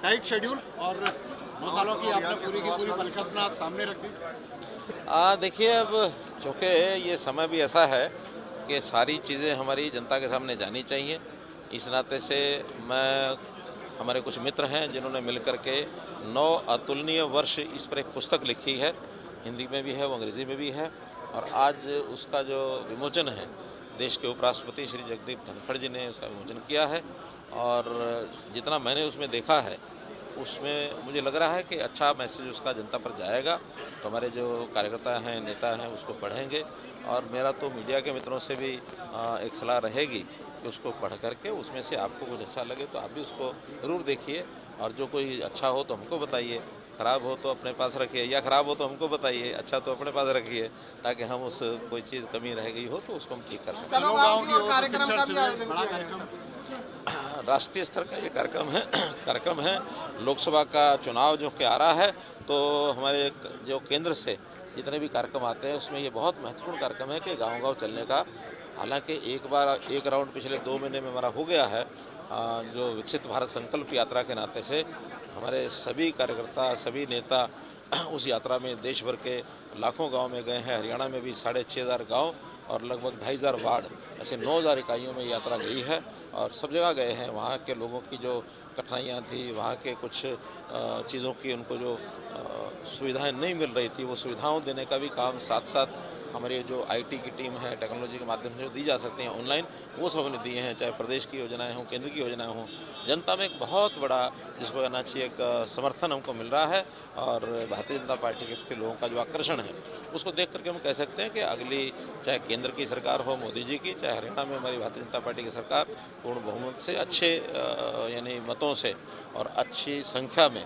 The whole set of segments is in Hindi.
टाइट शेड्यूल और 9 सालों की आपने पूरी की पूरी परिकल्पना सामने रख दी। देखिए, अब चूँकि ये समय भी ऐसा है कि सारी चीज़ें हमारी जनता के सामने जानी चाहिए। इस नाते से मैं, हमारे कुछ मित्र हैं जिन्होंने मिलकर के 9 अतुलनीय वर्ष इस पर एक पुस्तक लिखी है, हिंदी में भी है, वो अंग्रेज़ी में भी है, और आज उसका जो विमोचन है, देश के उपराष्ट्रपति श्री जगदीप धनखड़ जी ने उसका विमोचन किया है। और जितना मैंने उसमें देखा है, उसमें मुझे लग रहा है कि अच्छा मैसेज उसका जनता पर जाएगा, तो हमारे जो कार्यकर्ता हैं, नेता हैं, उसको पढ़ेंगे। और मेरा तो मीडिया के मित्रों से भी एक सलाह रहेगी कि उसको पढ़ करके उसमें से आपको कुछ अच्छा लगे तो आप भी उसको ज़रूर देखिए, और जो कोई अच्छा हो तो हमको बताइए, ख़राब हो तो अपने पास रखिए, या ख़राब हो तो हमको बताइए, अच्छा तो अपने पास रखिए, ताकि हम उस कोई चीज़ कमी रह गई हो तो उसको हम ठीक कर सकें। चलो गाँव की ओर कार्यक्रम का भी आयोजन किया गया। राष्ट्रीय स्तर का ये कार्यक्रम है। लोकसभा का चुनाव जो कि आ रहा है, तो हमारे जो केंद्र से जितने भी कार्यक्रम आते हैं उसमें ये बहुत महत्वपूर्ण कार्यक्रम है कि गांव-गांव चलने का। हालांकि एक राउंड पिछले 2 महीने में हमारा हो गया है, जो विकसित भारत संकल्प यात्रा के नाते से हमारे सभी कार्यकर्ता, सभी नेता उस यात्रा में देश भर के लाखों गांव में गए हैं। हरियाणा में भी 6,500 गांव और लगभग 2,500 वार्ड, ऐसे 9,000 इकाइयों में यात्रा गई है, और सब जगह गए हैं। वहाँ के लोगों की जो कठिनाइयाँ थी, वहाँ के कुछ चीज़ों की उनको जो सुविधाएं नहीं मिल रही थी, वो सुविधाओं देने का भी काम साथ साथ हमारी जो आईटी की टीम है, टेक्नोलॉजी के माध्यम से जो दी जा सकती हैं ऑनलाइन, वो सब हमने दिए हैं। चाहे प्रदेश की योजनाएं हों, केंद्र की योजनाएं हों, जनता में एक बहुत बड़ा, जिसको कहना चाहिए, एक समर्थन हमको मिल रहा है। और भारतीय जनता पार्टी के लोगों का जो आकर्षण है, उसको देख करके हम कह सकते हैं कि अगली, चाहे केंद्र की सरकार हो मोदी जी की, चाहे हरियाणा में हमारी भारतीय जनता पार्टी की सरकार, पूर्ण बहुमत से, अच्छे यानी मतों से और अच्छी संख्या में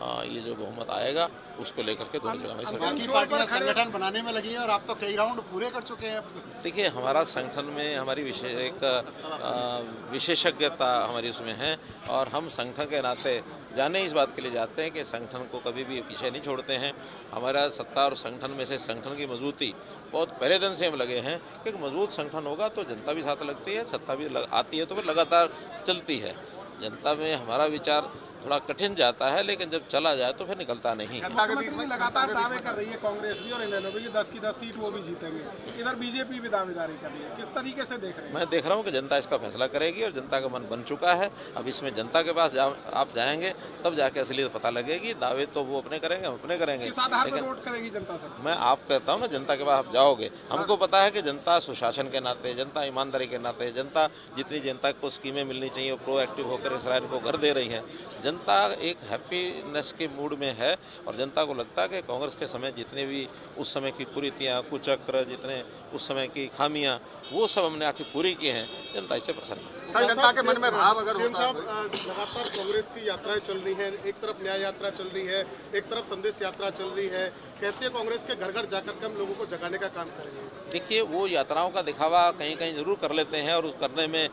ये जो बहुमत आएगा, उसको लेकर के दोनों जगह में पार्टियां संगठन बनाने में लगी है, और आप तो कई राउंड पूरे कर चुके हैं। देखिए, हमारा संगठन में हमारी विशेषज्ञता हमारी उसमें है, और हम संगठन के नाते जाने इस बात के लिए जाते हैं कि संगठन को कभी भी पीछे नहीं छोड़ते हैं। हमारा सत्ता और संगठन में से संगठन की मजबूती बहुत पहले दिन से हम लगे हैं कि मजबूत संगठन होगा तो जनता भी साथ लगती है, सत्ता भी आती है, तो फिर लगातार चलती है। जनता में हमारा विचार थोड़ा कठिन जाता है, लेकिन जब चला जाए तो फिर निकलता नहीं है। लगातार दावे कर रही है कांग्रेस भी और इनेलो भी कि 10 की 10 सीट वो भी जीतेंगे, इधर बीजेपी भी दावेदारी कर रही है, किस तरीके से देख रहे हैं? मैं देख रहा हूँ कि जनता इसका फैसला करेगी, और जनता का मन बन चुका है। अब इसमें जनता के पास आप जाएंगे तब जाके असलियत पता लगेगी। दावे तो वो अपने करेंगे, हम अपने करेंगे, लेकिन वोट करेगी जनता से। मैं आप कहता हूँ ना, जनता के पास आप जाओगे, हमको पता है कि जनता सुशासन के नाते, जनता ईमानदारी के नाते, जनता जितनी जनता को स्कीमें मिलनी चाहिए वो प्रोएक्टिव होकर इस राज्य को घर दे रही है। जनता एक हैप्पीनेस के मूड में है, और जनता को लगता है कि कांग्रेस के समय जितने भी उस समय की कुरीतियाँ, कुचक्र, जितने उस समय की खामियां, वो सब हमने आके पूरी की हैं। जनता इससे प्रसन्न है। सर, जनता के मन में भाव अगर होता है, लगातार कांग्रेस की यात्राएं चल रही हैं, एक तरफ न्याय यात्रा चल रही है, एक तरफ संदेश यात्रा चल रही है, कहते हैं कांग्रेस के घर घर जाकर के हम लोगों को जगाने का काम करेंगे। देखिए, वो यात्राओं का दिखावा कहीं कहीं जरूर कर लेते हैं, और उस करने में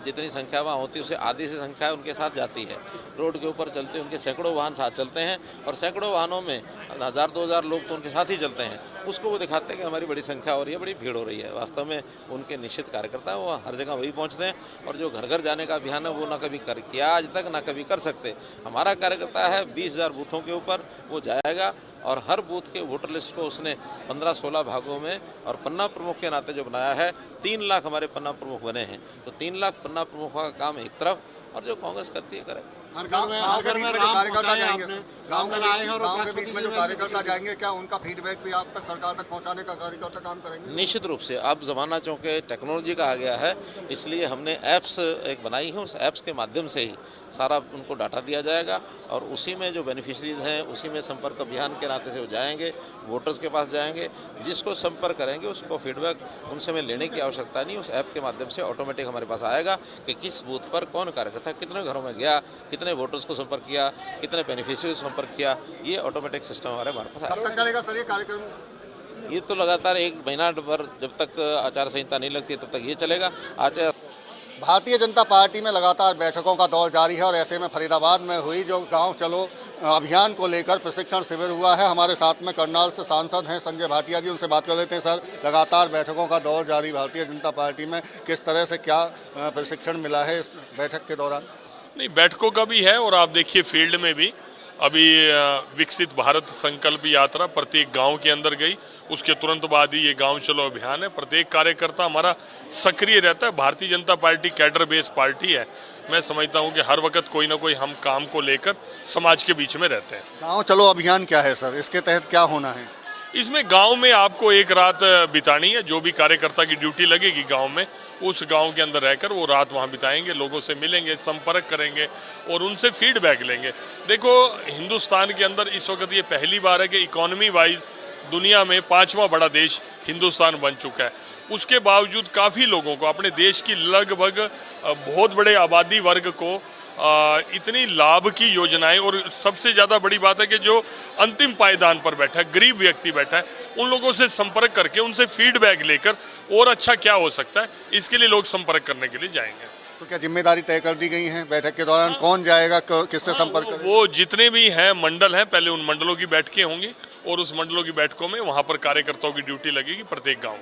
जितनी संख्या वहाँ होती है उससे आधी से संख्या उनके साथ जाती है। रोड के ऊपर चलते उनके सैकड़ों वाहन साथ चलते हैं, और सैकड़ों वाहनों में 1,000-2,000 लोग तो उनके साथ ही चलते हैं। उसको वो दिखाते हैं कि हमारी बड़ी संख्या हो रही है, बड़ी भीड़ हो रही है। वास्तव में उनके निश्चित कार्यकर्ता हैं, वो हर जगह वही पहुँचते हैं, और जो घर घर जाने का अभियान है वो ना कभी किया आज तक, ना कभी कर सकते। हमारा कार्यकर्ता है 20,000 बूथों के ऊपर, वो जाएगा, और हर बूथ के वोटर लिस्ट को उसने 15-16 भागों में, और पन्ना प्रमुख के नाते जो बनाया है, 3 लाख हमारे पन्ना प्रमुख बने हैं। तो 3 लाख पन्ना प्रमुखों का काम एक तरफ, और जो कांग्रेस करती है करे। हर घर में कार्यकर्ता जाएंगे, गांव में आए हैं, और गांव के बीच में जो कार्यकर्ता जाएंगे, क्या उनका फीडबैक भी आप तक, सरकार तक पहुंचाने का कार्यकर्ता काम करेंगे? निश्चित रूप से। अब ज़माना चूँकि टेक्नोलॉजी का आ गया है, इसलिए हमने ऐप्स एक बनाई है, उस ऐप्स के माध्यम से ही सारा उनको डाटा दिया जाएगा, और उसी में जो बेनिफिशरीज हैं, उसी में संपर्क अभियान के नाते से वो जाएंगे, वोटर्स के पास जाएंगे, जिसको संपर्क करेंगे उसको फीडबैक उनसे में लेने की आवश्यकता नहीं। उस ऐप के माध्यम से ऑटोमेटिक हमारे पास आएगा कि किस बूथ पर कौन कार्यकर्ता कितने घरों में गया, कितने वोटर्स को संपर्क किया, कितने बेनिफिशियरी को संपर्क किया। ये ऑटोमेटिक सिस्टम हमारे पास कब तक चलेगा सर ये कार्यक्रम? ये तो लगातार 1 महीना भर, जब तक आचार संहिता नहीं लगती तब तक ये चलेगा। भारतीय जनता पार्टी में लगातार बैठकों का दौर जारी है, और ऐसे में फरीदाबाद में हुई जो गांव चलो अभियान को लेकर प्रशिक्षण शिविर हुआ है। हमारे साथ में करनाल से सांसद हैं संजय भाटिया जी, उनसे बात कर लेते हैं। सर, लगातार बैठकों का दौर जारी भारतीय जनता पार्टी में, किस तरह से क्या प्रशिक्षण मिला है इस बैठक के दौरान? नहीं, बैठकों का भी है और आप देखिए फील्ड में भी अभी विकसित भारत संकल्प यात्रा प्रत्येक गांव के अंदर गई, उसके तुरंत बाद ही ये गांव चलो अभियान है। प्रत्येक कार्यकर्ता हमारा सक्रिय रहता है। Bharatiya Janata party cadre based party है। मैं समझता हूं कि हर वक्त कोई ना कोई हम काम को लेकर समाज के बीच में रहते हैं। गाँव चलो अभियान क्या है सर, इसके तहत क्या होना है? इसमें गांव में आपको एक रात बितानी है। जो भी कार्यकर्ता की ड्यूटी लगेगी गांव में, उस गांव के अंदर रहकर वो रात वहां बिताएंगे, लोगों से मिलेंगे, संपर्क करेंगे और उनसे फीडबैक लेंगे। देखो, हिंदुस्तान के अंदर इस वक्त ये पहली बार है कि इकोनॉमी वाइज दुनिया में 5वां बड़ा देश हिंदुस्तान बन चुका है। उसके बावजूद काफ़ी लोगों को, अपने देश की लगभग बहुत बड़े आबादी वर्ग को इतनी लाभ की योजनाएं, और सबसे ज़्यादा बड़ी बात है कि जो अंतिम पायदान पर बैठा है, गरीब व्यक्ति बैठा है, उन लोगों से संपर्क करके उनसे फीडबैक लेकर और अच्छा क्या हो सकता है, इसके लिए लोग संपर्क करने के लिए जाएंगे। तो क्या जिम्मेदारी तय कर दी गई है? बैठक के दौरान कौन जाएगा, किससे संपर्क करेगा? वो जितने भी हैं मंडल हैं, पहले उन मंडलों की बैठकें होंगी और उस मंडलों की बैठकों में वहाँ पर कार्यकर्ताओं की ड्यूटी लगेगी प्रत्येक गाँव।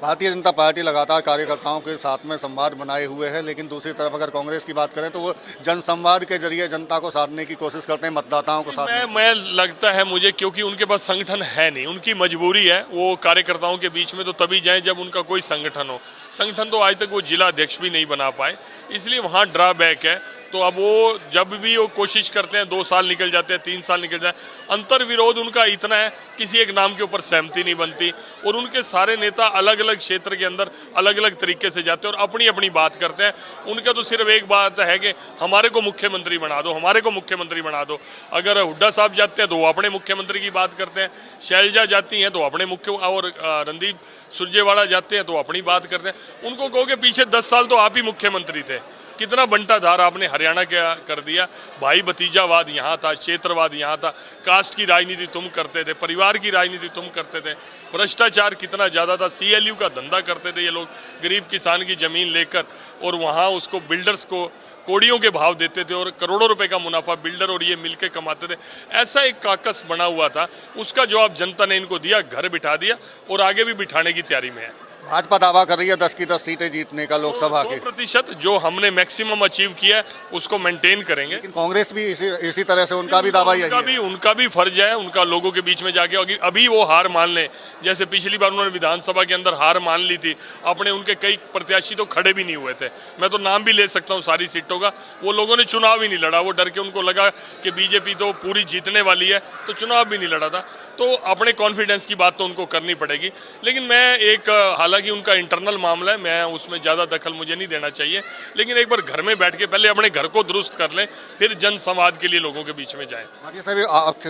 भारतीय जनता पार्टी लगातार कार्यकर्ताओं के साथ में संवाद बनाए हुए है, लेकिन दूसरी तरफ अगर कांग्रेस की बात करें तो वो जनसंवाद के जरिए जनता को साधने की कोशिश करते हैं, मतदाताओं को साधने। मैं लगता है मुझे, क्योंकि उनके पास संगठन है नहीं, उनकी मजबूरी है। वो कार्यकर्ताओं के बीच में तो तभी जाएं जब उनका कोई संगठन हो। संगठन तो आज तक वो जिला अध्यक्ष भी नहीं बना पाए, इसलिए वहाँ ड्रॉबैक है। तो अब वो जब भी वो कोशिश करते हैं, 2 साल निकल जाते हैं, 3 साल निकल जाते हैं, अंतर विरोध उनका इतना है, किसी एक नाम के ऊपर सहमति नहीं बनती और उनके सारे नेता अलग अलग क्षेत्र के अंदर अलग अलग तरीके से जाते हैं और अपनी अपनी बात करते हैं। उनका तो सिर्फ एक बात है कि हमारे को मुख्यमंत्री बना दो, हमारे को मुख्यमंत्री बना दो। अगर हुड्डा साहब जाते हैं तो वो अपने मुख्यमंत्री की बात करते हैं, शैलजा जाती हैं तो अपने मुख्य, और रणदीप सुरजेवाला जाते हैं तो अपनी बात करते हैं। उनको कहो कि पीछे 10 साल तो आप ही मुख्यमंत्री थे, कितना बंटाधार आपने हरियाणा क्या कर दिया। भाई भतीजावाद यहाँ था, क्षेत्रवाद यहाँ था, कास्ट की राजनीति तुम करते थे, परिवार की राजनीति तुम करते थे, भ्रष्टाचार कितना ज़्यादा था, CLU का धंधा करते थे ये लोग, गरीब किसान की ज़मीन लेकर और वहाँ उसको बिल्डर्स को कोड़ियों के भाव देते थे और करोड़ों रुपए का मुनाफा बिल्डर और ये मिलके कमाते थे। ऐसा एक काकस बना हुआ था, उसका जवाब जनता ने इनको दिया, घर बिठा दिया और आगे भी बिठाने की तैयारी में है। भाजपा दावा कर रही है 10 की 10 सीटें जीतने का लोकसभा के। 100% जो हमने मैक्सिमम अचीव किया है उसको मेंटेन करेंगे। लेकिन कांग्रेस भी इसी तरह से उनका भी दावा यही है। उनका भी फर्ज है, उनका लोगों के बीच में जाके अभी वो हार मान लें। जैसे पिछली बार उन्होंने विधानसभा के अंदर हार मान ली थी, अपने उनके कई प्रत्याशी तो खड़े भी नहीं हुए थे। मैं तो नाम भी ले सकता हूँ सारी सीटों का। वो लोगों ने चुनाव ही नहीं लड़ा, वो डर के, उनको लगा कि बीजेपी तो पूरी जीतने वाली है, तो चुनाव भी नहीं लड़ा था। तो अपने कॉन्फिडेंस की बात तो उनको करनी पड़ेगी। लेकिन मैं एक, हालांकि उनका इंटरनल मामला है, मैं उसमें ज़्यादा दखल मुझे नहीं देना चाहिए, लेकिन एक बार घर में बैठ के पहले अपने घर को दुरुस्त कर लें, फिर जन संवाद के लिए लोगों के बीच में जाएं।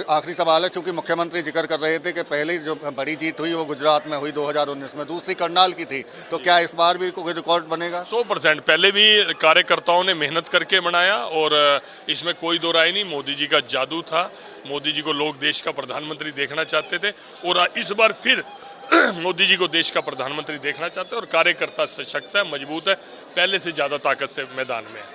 आखिरी सवाल है, चूंकि मुख्यमंत्री जिक्र कर रहे थे कि पहले जो बड़ी जीत हुई वो गुजरात में हुई 2019 में, दूसरी करनाल की थी, तो क्या इस बार भी कोई रिकॉर्ड बनेगा? 100% पहले भी कार्यकर्ताओं ने मेहनत करके बनाया और इसमें कोई दो राय नहीं। मोदी जी का जादू था, मोदी जी को लोग देश का प्रधानमंत्री देखना चाहते थे और इस बार फिर मोदी जी को देश का प्रधानमंत्री देखना चाहते हैं और कार्यकर्ता सशक्त है, मजबूत है, पहले से ज़्यादा ताकत से मैदान में है।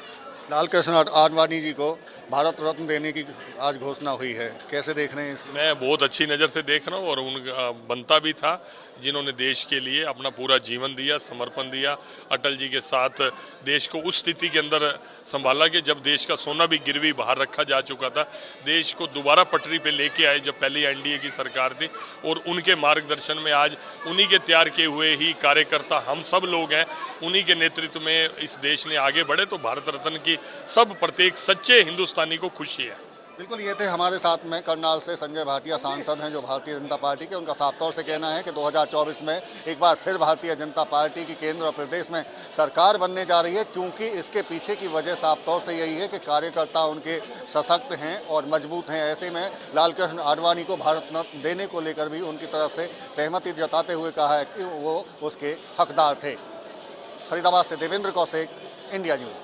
लाल कृष्ण आडवाणी जी को भारत रत्न देने की आज घोषणा हुई है, कैसे देख रहे हैं इसमें? मैं बहुत अच्छी नज़र से देख रहा हूँ और उनका बनता भी था, जिन्होंने देश के लिए अपना पूरा जीवन दिया, समर्पण दिया, अटल जी के साथ देश को उस स्थिति के अंदर संभाला कि जब देश का सोना भी गिरवी बाहर रखा जा चुका था, देश को दोबारा पटरी पे लेके आए जब पहली NDA की सरकार थी और उनके मार्गदर्शन में आज उन्हीं के तैयार किए हुए ही कार्यकर्ता हम सब लोग हैं, उन्हीं के नेतृत्व में इस देश ने आगे बढ़े, तो भारत रत्न की सब प्रत्येक सच्चे हिंदुस्तानी को खुशी है। बिल्कुल, ये थे हमारे साथ में करनाल से संजय भाटिया, सांसद हैं जो भारतीय जनता पार्टी के। उनका साफ तौर से कहना है कि 2024 में एक बार फिर भारतीय जनता पार्टी की केंद्र और प्रदेश में सरकार बनने जा रही है। चूंकि इसके पीछे की वजह साफ तौर से यही है कि कार्यकर्ता उनके सशक्त हैं और मजबूत हैं। ऐसे में लाल कृष्ण आडवाणी को भारत रत्न देने को लेकर भी उनकी तरफ से सहमति जताते हुए कहा है कि वो उसके हकदार थे। फरीदाबाद से देवेंद्र कौशिक, इंडिया न्यूज।